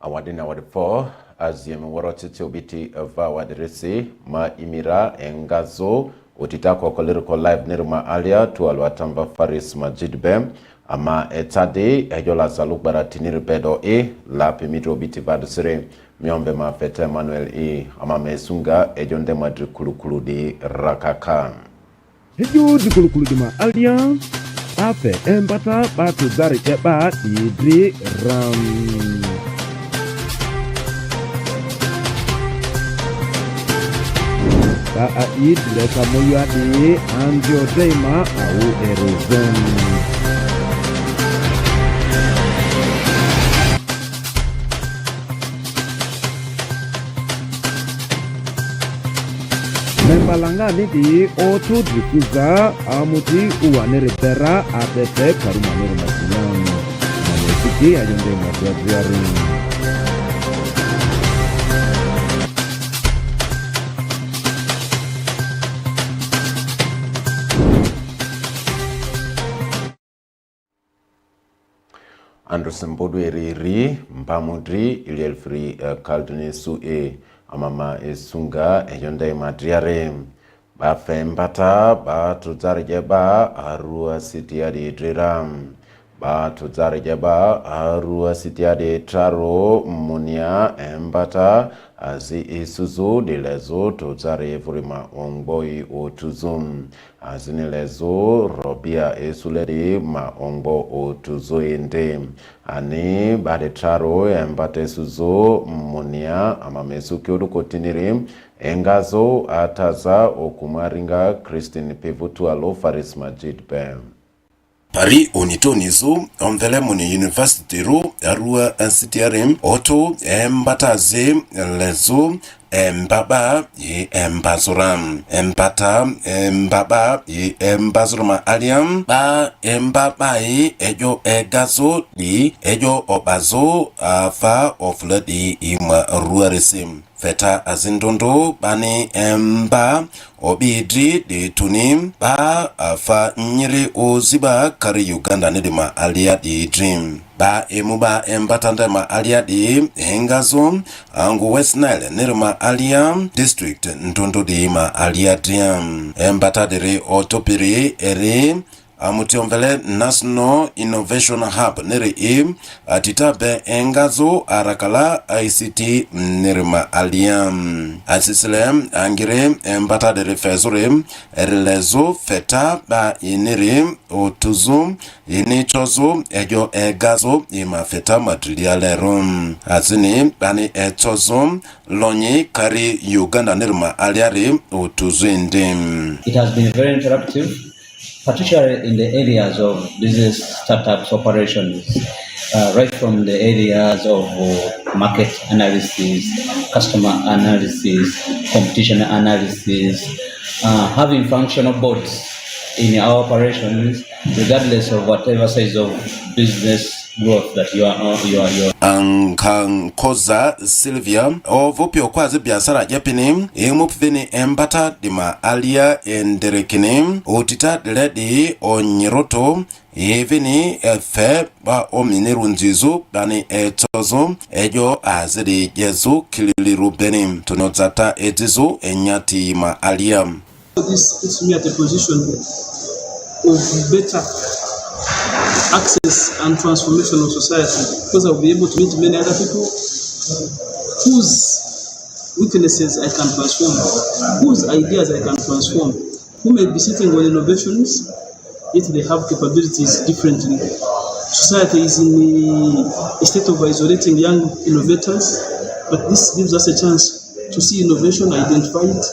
awadina wadifo aziem warotete obiti ava wadirisi ma imira engazo otitako koliriko live nirma alia tualu atamba faris majidbe ama etade ejola salugbara tinirbedo la pimito obiti vadisire miombe ma fete Manuel ama mesunga ejonde madri kulukulu di rakaka Hejo di kulukulu di ma alia afe embata batu dari eba idri ram Aid leka moya di anjo dema au erosion. Membalanga di otu dikuza amuti uwanere bera atete karumanere masinyang. Namesiki ajonde madriari. Anderson Bodweri Mpamudri Ilielfri Kalduni Su Amama Esunga Ejonde Madriare Bafe Mbata Batuzarjeba Arua Sitiadi Driram Batuzarjeba Arua Sitiadi Traro Munia Mbata Azi Isuzu Dilezo Tuzare Vurima Ongboi Otuzum Azinilezo Robia Esuledi Ma Ongbo Otuzo Ende Ani Bade Traro Mbate Suzo Munia Amamesu Kyodu Kotiniri Engazo Ataza Okumaringa Christine Pevutu Alo Faris Majid Bem Pari onitonizo omvele muni university ro arua nsitiarim oto embataze lezo embaba embazoram empata embaba embazorama aliam ba embaba ejo egazo di ejo obazo afa ofledi ima ruaresim feta azindondo bani emba obidri de tunim ba afa nyiri oziba kari Uganda nedima alia di dream ba emuba embatanda ma alia di engazo angu West Nile nedima alia district ndondo di ma alia diam embatadere otopiri ere Amutionvele National Innovation Hub nere atitabe engazo arakala ICT nirma aliam asisilem angire embata de refezore erlezo feta ba iniri otuzo inichozo ejo egazo ima feta materiale rom azini bani etozo lonyi kari Uganda nirma aliari otuzo indim. It has been very interactive, particularly in the areas of business startups operations, right from the areas of market analysis, customer analysis, competition analysis, having functional boards in our operations, regardless of whatever size of business growth that you are. Ankang koza Sylvia ovopio kwazi biasara japini emupveni embata dima alia enderekini otita ledi onyiroto eveni efe ba ominiru njizu bani etozo ejo azidi jezu kililiru benim tunozata etizu enyati ma alia. This puts me at a position of better access and transformation of society, because I'll be able to meet many other people whose weaknesses I can transform, whose ideas I can transform, who may be sitting on innovations, yet they have capabilities differently. Society is in a state of isolating young innovators, but this gives us a chance to see innovation, identify it.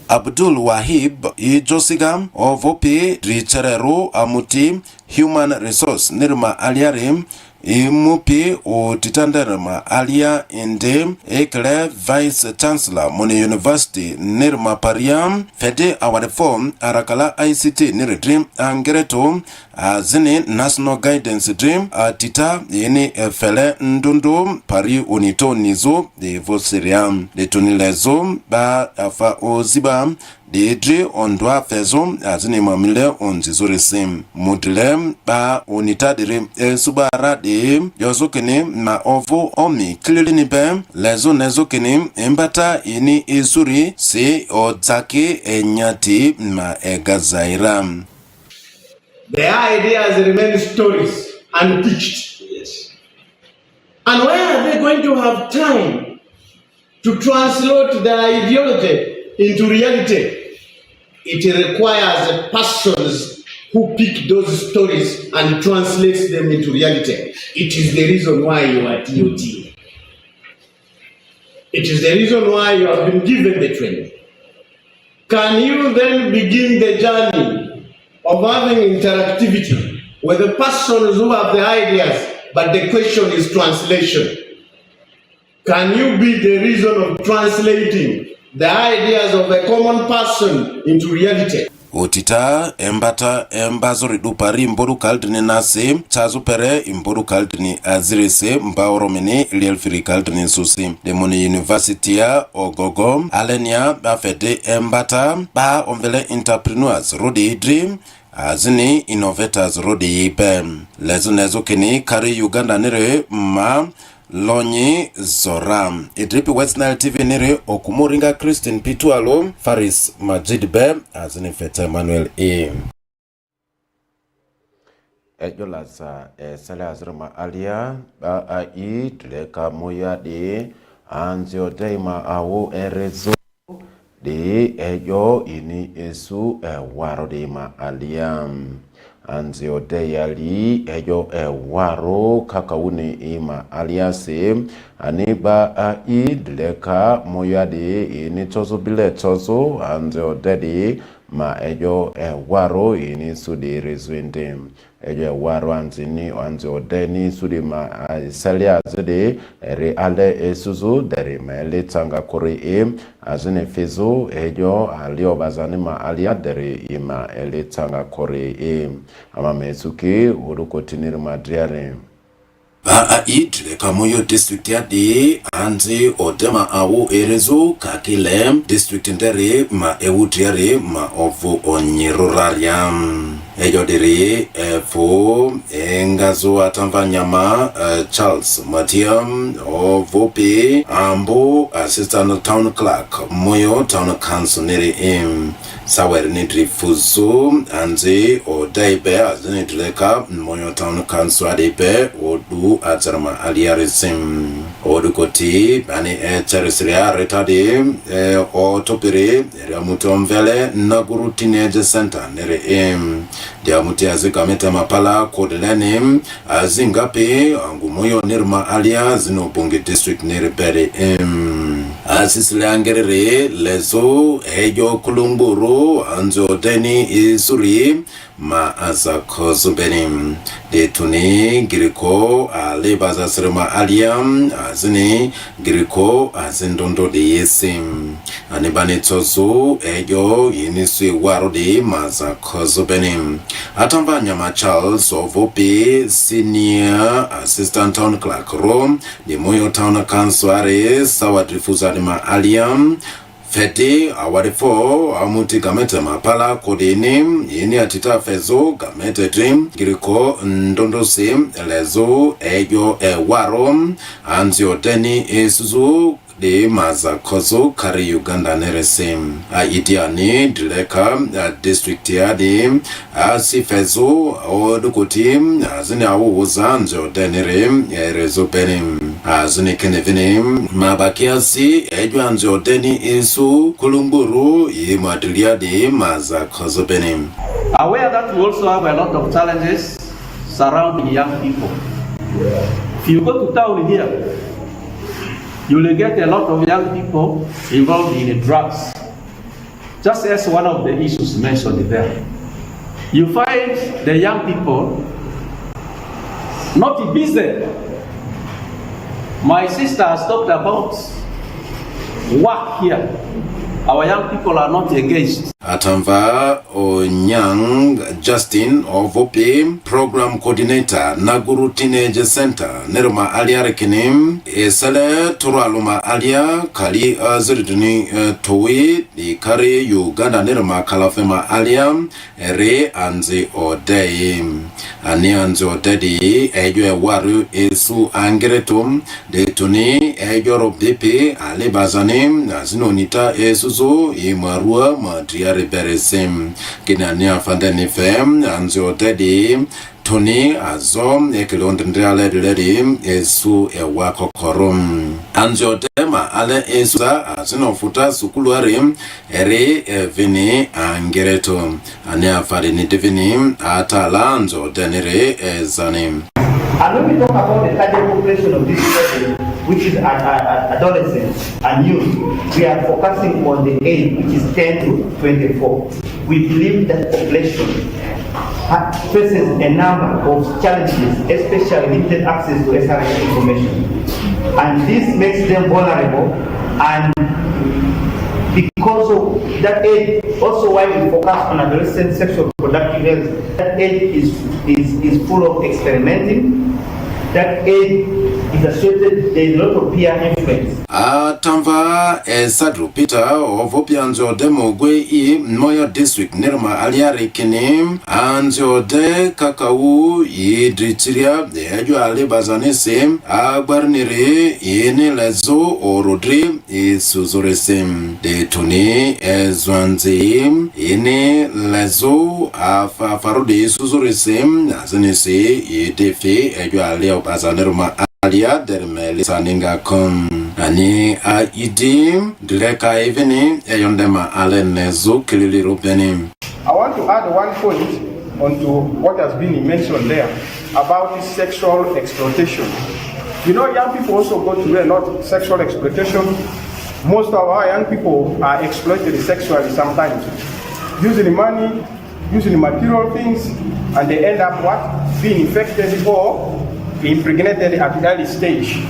Abdul Wahib Josigam ovopi Richerero Amuti Human Resource Nirma Aliarim Imupi o Titanderma Alia Inde Ekle Vice Chancellor Moni University Nirma Pariam Fede Awade Form Arakala ICT Niridrim Angereto azini national guidance dream atita yeni fele ndundu pari unito nizo de vosiriam de tunilezo ba afa oziba Deidre ondwa fezo azini mamile onzizoresim mudile ba unitadire subara de yozokene ma ovo omi klilini be lezo nezokene embata ini izuri se odzake enyati ma egazaira. The ideas remain stories unpitched. Yes. And where are they going to have time to translate the ideology into reality? It requires persons who pick those stories and translate them into reality. It is the reason why you are TOT. It is the reason why you have been given the training. Can you then begin the journey of having interactivity with the persons who have the ideas, but the question is translation? Can you be the reason of translating the ideas of a common person into reality? Otita embata embazori dupari mboru kaldini nase chazu pere mboru kaldini azirese mbaoromene lielfiri kaldini susi demoni university ya ogogo alenia bafete embata ba onvele entrepreneurs rodi dream azini innovators rodi ipe lezo nezo kini kari Uganda nere ma Lonyi Zoram Idripi West Nile TV nere okumuringa Christine Pitualo Faris Majidbe azini fete Emmanuel E. Ejo LAZA sale azrama alia ba ai tuleka moya de anzio daima awu erezo de ejo ini esu waro de ma alia anzio deyali ejo waro kakauni ima aliase aniba idleka moyade ini tozo bile tozo anzio dedi ma ejo waro ini sudi rezwende ejo waro anzini anzio deni sudi ma salia zede re ale esuzu deri mele tanga kore azine fezo ejo alio bazani ma alia deri ima ele tanga kore ama mesuke uruko tiniri madriare ba idle kamoyo district ya de anzi odema awu erezo kakile district ndere ma ewutriare ma ovu onyerorariam ejo dere fo engazo atamvanyama Charles Matiam ovope ambo assistant town clerk moyo town council nere sawer nidri fuzo anzi odaibe azini dreka moyo town council adebe odu azarma aliarisim odukoti bani charisria retade otopere ramutomvele naguru teenage center nere diamuti azikameta mapala kodelene azingape angumoyo nirma alia zino bunge district nere bere asisile angerere lezo ejo kulumburu anzo deni isuri ma azakozo benim de tuni giriko alibaza sirma aliam azini giriko azindondo de yesim anibani tozu ejo yinisui waro de mazakozo benim atamba nyama Charles ovope senior assistant town clerk room de moyo town council sawadrifuza ma aliam fete awarifo amuti gamete mapala kodini yini atita fezo gamete dream giriko ndondo sim lezo ejo waro anzio deni isuzu de mazakozo kari Uganda neresim idiani dileka district ya de asifezo odukoti azini awu uzanzo denere erezo benim azini kenevinim mabakiasi ejo anzo deni isu kulumburu imadilia de mazakozo benim. Aware that we also have a lot of challenges surrounding young people. If you go to town here, you will get a lot of young people involved in drugs. Just as one of the issues mentioned there. You find the young people not busy. My sister has talked about work here. Our young people are not engaged. atamva Onyang Justin Ovope Program Coordinator Naguru Teenage Center nerma alia rekinim esale turaluma alia kali azirdini towe di kare Uganda nerma kalafema alia re anzi odei ani anzi odedi ejo waru esu angeretum de tuni ejo robipe ale bazanim azinonita esuzo imarua madriare beresim kinani afandeni fem anzi odedi Tony azom ekilondrendale diledi esu ewako korum anjo tema ale esu azinofuta sukuluare ere vini angereto ane afari ni divini atala anjo denere ezani. And when we talk about the target population of this person, which is adolescents and youth, we are focusing on the age which is 10 to 24. We believe that population faces a number of challenges, especially limited access to SRS information. And this makes them vulnerable, and because of that age, also why we focus on adolescent sexual reproductive health, that age is full of experimenting. That age is associated, there is a lot of peer influence. Atamva Sadru Peter Ovopianzo Demogwe I Moyo District Nirma Aliari Kinim Anjo de Kakau Idrichiria de Ejo Alibazanese Agbarnire Yene Lezo Orodri Isuzuresim de Tuni Ezwanzim Yene Lezo Afafarode Isuzuresim Nazanese Idefe Ejo Alio Bazanirma Alia dermeli saninga kom ani a idim direka eveni eyondema alenezo kilili rupeni. I want to add one point onto what has been mentioned there about this sexual exploitation. You know, young people also go through a lot of sexual exploitation. Most of our young people are exploited sexually sometimes, using money, using material things, and they end up what? Being infected or impregnated at an early stage,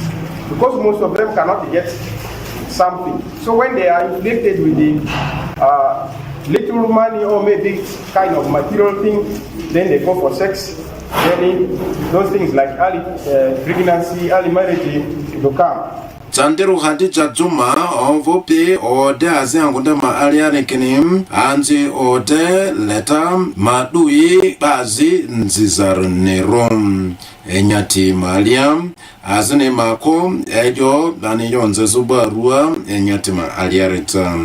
because most of them cannot get something. So when they are inflicted with the little money or maybe kind of material thing, then they go for sex. Then those things like early pregnancy, early marriage will come. Chanderu hadi jajuma onvope ode aziangunde ma aliane kinim anzi ode leta madui bazi nzizar nerom enyati maliam azine mako ejo bani yonze zubarua enyati ma aliareta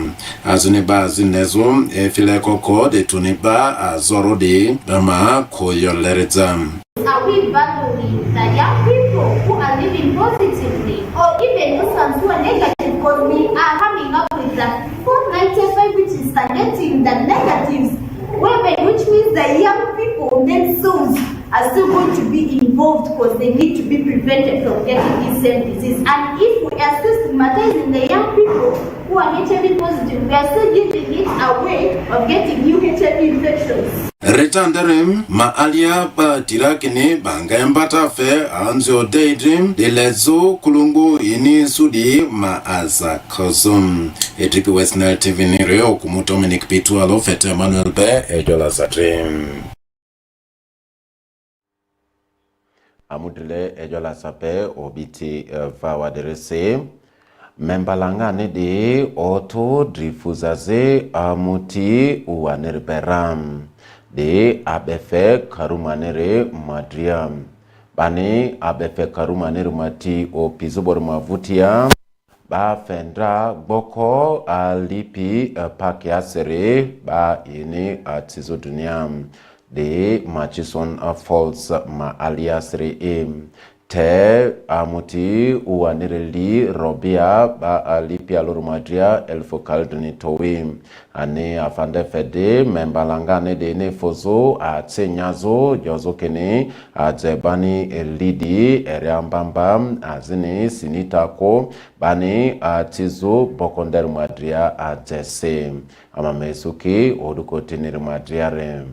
azine bazi nezo efile koko de tuniba azorode bama koyolereta. Are we valuing the young people who are living positively, or even those ones who are negative? Because we are coming up with the 495, which is targeting the negatives, which means the young people themselves are still going to be involved because they need to be prevented from getting this same disease. And if we are still stigmatizing the young people who are HIV positive, we are still giving it a way of getting new HIV infections. Retandarim ma alia ba tirakini banga embata fe anzo daydream de lezo kulungu ini sudi ma aza kozum etripi West Nile TV ni reo kumuto Dominic Pitu alo fete Emmanuel Be ejola satrim amudile ejola sape obiti vawaderese membalangane de auto drifuzaze amuti uanerberam de abefe karumanere madriam bani abefe karumanere mati o pizobor mavutia ba fendra boko alipi pakiasere ba ini atizo duniam de machison falls ma aliasre te amuti uanireli robia ba alipi alurumadria elfokal dunitowi ane afande fede membalangane de nefozo atsenyazo jozo kene azebani elidi ereambamba azini sinitako bani atizo bokonder madria atese amamesuki odukotinir madria rem.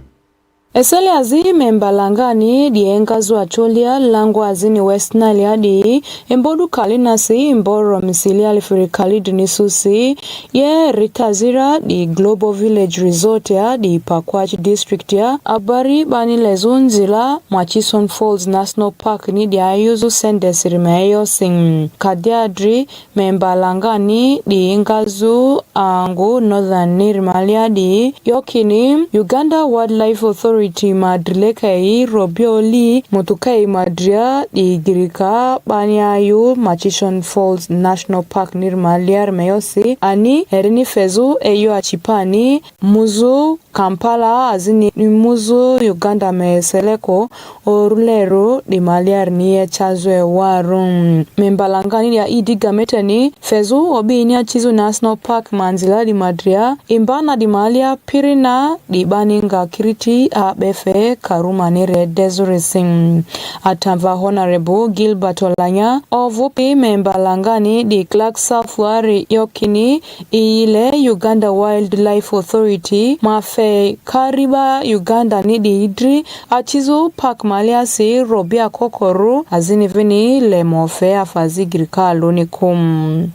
Esele azi membalangani di engazu acholia langu azini West Nile hadi embodu kalinasi imboro misili alifirikali dinisusi ye ritazira di Global Village Resort ya di Pakwach District ya abari bani lezunzila Murchison Falls National Park ni di ayuzu sende sirimeyo sing kadiadri membalangani di engazu angu Northern Nirmalia di yokini Uganda Wildlife Authority madrilekei robioli mutukai madria igirika banyayu Murchison Falls National Park nirmaliar meyosi ani erini fezu eyo achipani muzu Kampala azini muzu Uganda meseleko orulero di maliar niye chazwe warum membalangani ya idiga metani fezu obi ya chizu National Park manzila di madria imbana di malia pirina di baninga kiriti befe Karuma nire Desiree Singh atava Honorable Gilbert Olanya ovupi membalangani di Clark Safari yokini ile Uganda Wildlife Authority mafe kariba Uganda ni di idri achizu park maliasi robia kokoru azini vini le mofe afazi girika alonikum.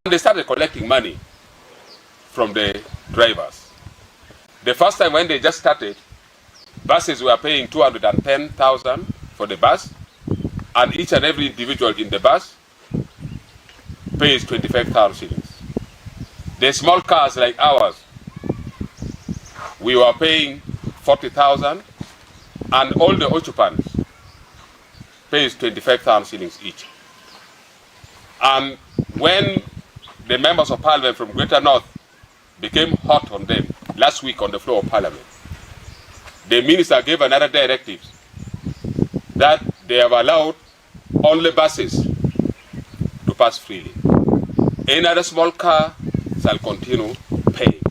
They started collecting money from the drivers. The first time when they just started, buses were paying 210,000 for the bus, and each and every individual in the bus pays 25,000 shillings. The small cars like ours, we were paying 40,000, and all the occupants pays 25,000 shillings each. And when the members of parliament from Greater North became hot on them last week on the floor of parliament, the minister gave another directive that they have allowed only buses to pass freely. Any other small car shall continue paying.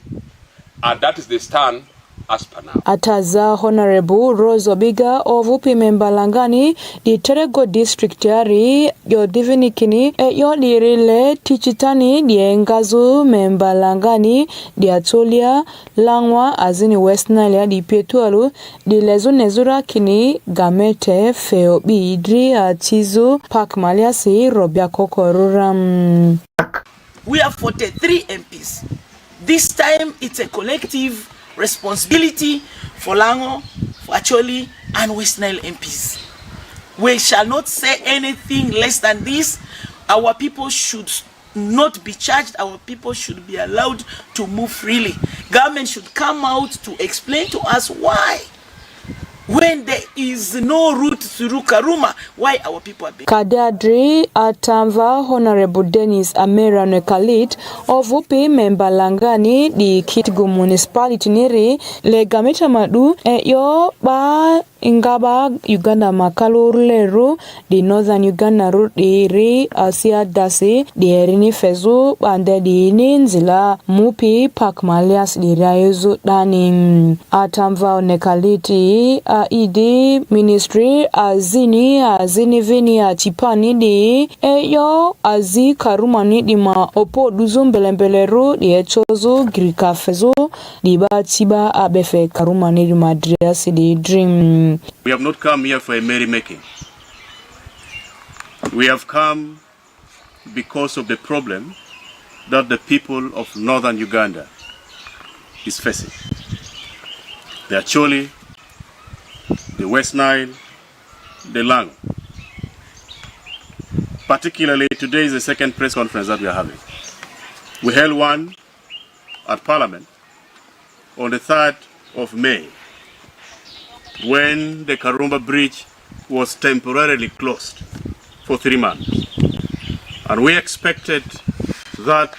And that is the stand as per now. Ataza Honorable Rose Obiga ovupi membalangani di Terego District yari yo divinikini yo lirile tichitani di engazu membalangani di atolia langwa azini West Nile di Pietualu di lezu nezura kini gamete feobi idri atizu park maliasi robia kokoruram. We have 43 MPs. This time it's a collective responsibility for Lango, for Acholi, and West Nile MPs. We shall not say anything less than this. Our people should not be charged. Our people should be allowed to move freely. Government should come out to explain to us why, when there is no route through Karuma, why our people are being... Kadadri atamva Honorable Dennis Amera Nekalit ovupi membalangani di Kitgum Municipality niri le gameta madu yo ba ingaba Uganda makalurleru di Northern Uganda route iri asia dasi di erini fezu bande di ninzila mupi park malias di rayuzu dani atamva Nekaliti idi ministry azini vini ya chipani di yo azi Karuma ni di ma opo duzumbelembeleru di echozo girika fezo di ba tiba abefe Karuma ni di madriasi di dream. We have not come here for a merrymaking. We have come because of the problem that the people of northern Uganda is facing. The Acholi, the West Nile, the Lango. Particularly today is the second press conference that we are having. We held one at Parliament on the 3rd of May when the Karumba Bridge was temporarily closed for 3 months. And we expected that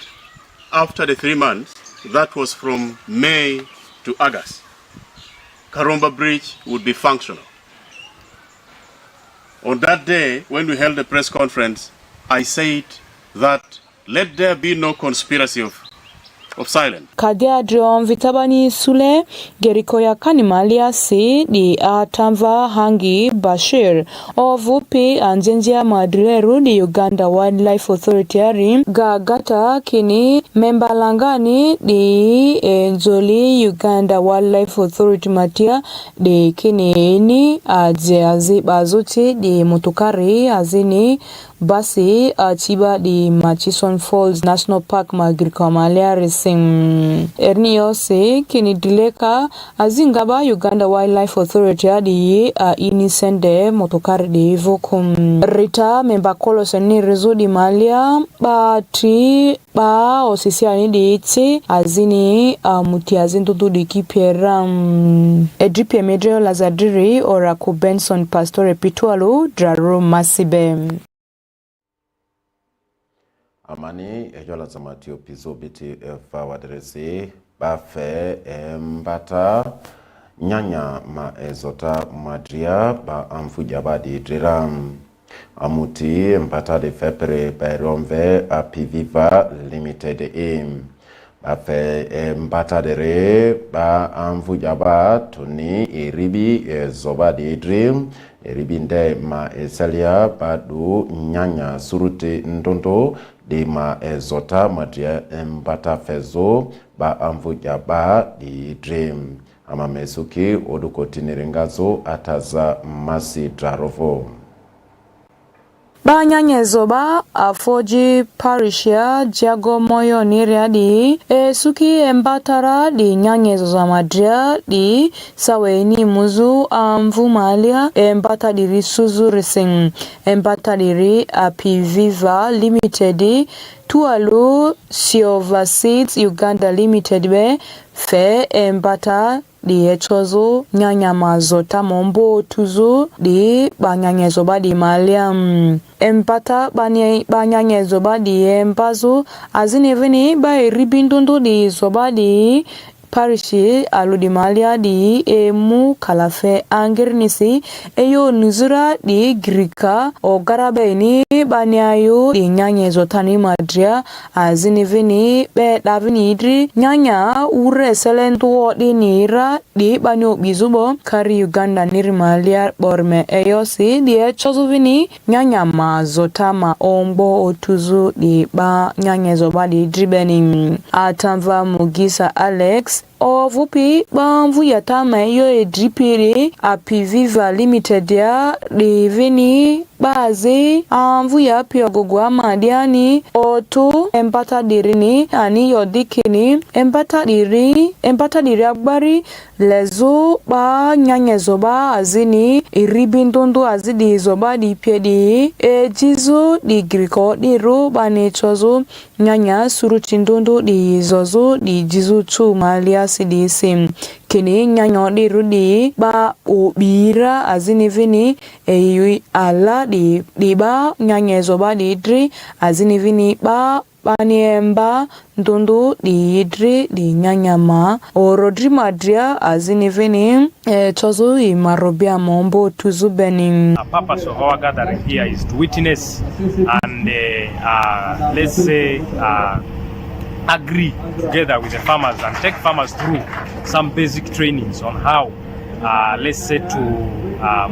after the 3 months, that was from May to August, Karumba Bridge would be functional. On that day, when we held the press conference, I said that let there be no conspiracy of of silence. Kadiadron vitabani sule gerikoya kanimalia si di atamva hangi Bashir ovupi anjenjia madrileru di Uganda Wildlife Authority arim gagata kini memba langani di nzoli Uganda Wildlife Authority matia di kini ni azi bazuti di mutukari azini basi achiba di Murchison Falls National Park magrika malia resing ernio se kini dileka azingaba Uganda Wildlife Authority adi inisende motokari di vokum rita memba kolos ni rezo di malia ba osisia ni di iti azini muti azintutu di kipiera edripi emedreo lazadiri oraku Benson Pastore Pitualu Draro Masibe amani ejola zamatio pizo biti fawaderesi bafe mbata nyanya ma ezota madria ba amfuja badi driram amuti mbata de fepre bairomve apiviva limited bafe mbata dere ba amfuja ba tuni iribi zobadi dream eribinde ma esalia badu nyanya surute ndondo de ma ezota madria mbata fezo ba amvuja ba di dream ama mesuki odukotiniringazo ataza masi drarovo banyanyezo ba afoji parishia jago moyo niria di suki embatara di nyanyezo za madria di saweni muzu amvumalia embata diri suzu rising embata diri apiviva limited tualu Silver Seeds Uganda Limited be fe embata di echozo nyanya mazota mombo tuzo di banyanyezo ba di maliam empata banyanyezo ba di embazo azineveni ba ribindondo di zoba di parishi aludi malia di emu kalafe angernisi eyo nuzura di grika o garabeni banyayo di nyanyezo tani madria azineveni be davini idri nyanya ure selento di nira di banyo bizubo kari Uganda nirimalia borme eyosi di echozuvini nyanya mazotama ombo otuzu di ba nyanyezo ba di dribeni atamva Mugisa Alex ovupi bamvu yatama yo edripiri apiviva limited ya divini bazi amvu ya piogogwa madiani otu empata dirini ani yodikini empata diri agbari lezo ba nyanyezo ba azini iribindondo azidi zoba di piedi ejizo di griko di ro banechozo nyanya suruchindondo di zozo di jizu tu malia di sim kini nyanya di rudi ba obira azini vini eyu ala di ba nyanya zoba di idri azini vini ba baniemba ndondo di idri di nyanya ma orodri madria azini vini chozo imarobia mombo tuzu benin. The purpose of our gathering here is to witness and let's say agree together with the farmers and take farmers through some basic trainings on how let's say to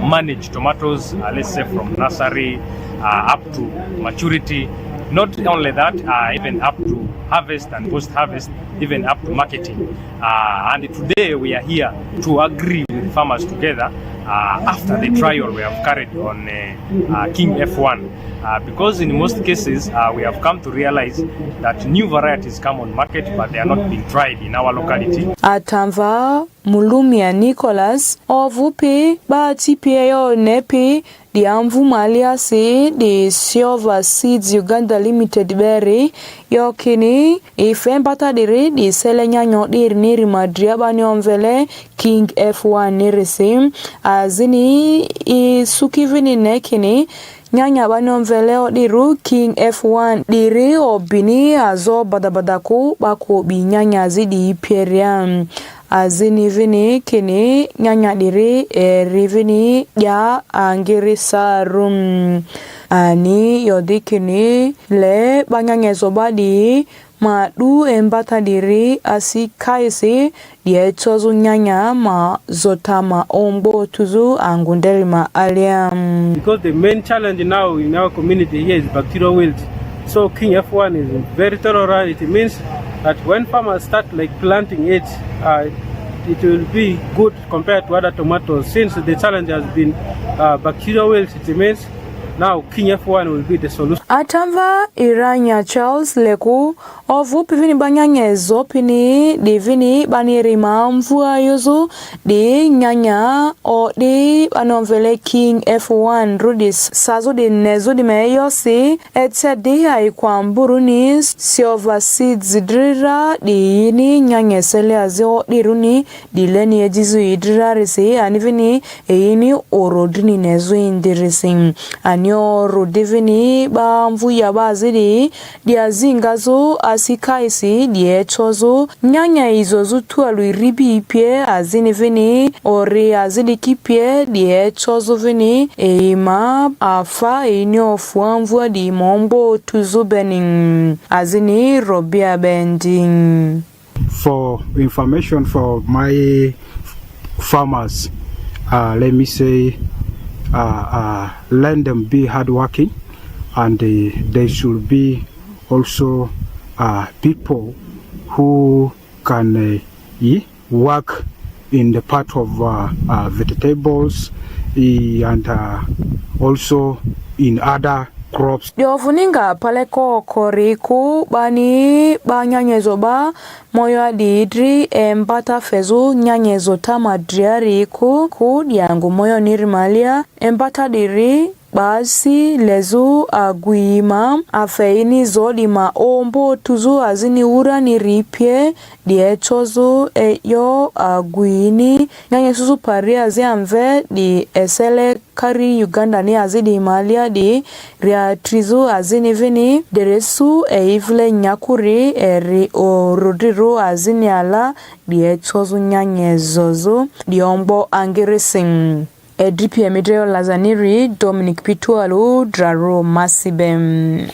manage tomatoes, let's say from nursery up to maturity. Not only that, even up to harvest and post-harvest, even up to marketing. And today we are here to agree with farmers together after the trial we have carried on King F1. Because in most cases, we have come to realize that new varieties come on market, but they are not being tried in our locality. Atamva Mulumia Nicholas ovupi ba TPAO nepi di amvu malia si di Silver Seeds Uganda Limited berry yokini ifembata diri di selenya nyodiri niri madria bani omvele King F1 nirisim azini isukivini nekini nyanya banomvele odiru King F1 diri obini azo badabadaku bako bi nyanya zidi iperiam azini vini kini nyanya diri rivini ya angiri sarum ani yodikini le banyangezo badi madu embata diri asikaisi die chozu nyanya ma zotama ombo tuzu angunderi ma aliam. Because the main challenge now in our community here is bacterial wilt. So King F1 is very tolerant. It means that when farmers start like planting it, it will be good compared to other tomatoes. Since the challenge has been bacterial wilt, it means now King F1 will be the solution. Atamva Iranya Charles Leku ovu pivini banyanyezo pini divini banirima mvua yuzu di nyanya o di anovele King F1 rudis sazo di nezo di meyosi etse di haikwamburu ni silver seeds drira di yini nyanya sele azio di runi di leni ejizu idrira risi anivini yini orodini nezo indirisi anyo rodivini ba mvuya bazidi diazingazo asikaisi diechozo nyanya izo zutualu iribi ipye azinivini ori azidi kipye diechozo vini eima afa inyo fuamvua di mombo tuzubening azini robia bending. For information for my farmers, let me say let them be hardworking, and they should be also people who can work in the part of vegetables and also in other crops. Diofuninga paleko koriku bani ba nyanyezo ba moyo adidri embata fezu nyanyezo tamadriari ku diangu moyo nirimalia embata diri basi lezu aguima afeini zodima ombo tuzu azini ura ni ripye diechozu yo aguini nyanye susu paria ziamve di esele kari Uganda ni azidi Malia di ria trizu azini vini deresu eivle nyakuri eri o rodiro azini ala diechozu nyanye zozo diombo angirising. Edripi Emidreo Lazaniri, Dominic Pitualu, Draro Masibem.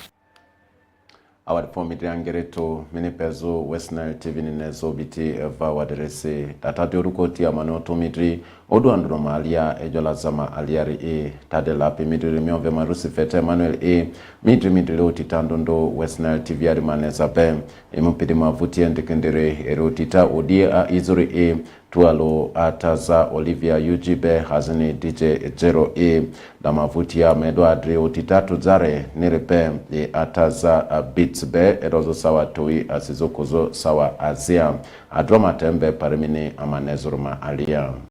Awadipomi Angereto, Minipezo, West Nile TV Nezo biti eva waderese. Tatati urukoti ya manoto midri, odu androma alia, ejolazama aliari tadelapi midri miove marusi fete Emmanuel midri leo titandondo West Nile TV arimaneza be. Mupidi mavuti endikendere erotita odie izuri tualo ataza Olivia Ujibe hazini DJ Jero na mavuti ya medo adre otitatu zare niripe ataza Beats be erozo sawa toi asizokozo sawa azia adroma tembe parimini amanezuruma alia.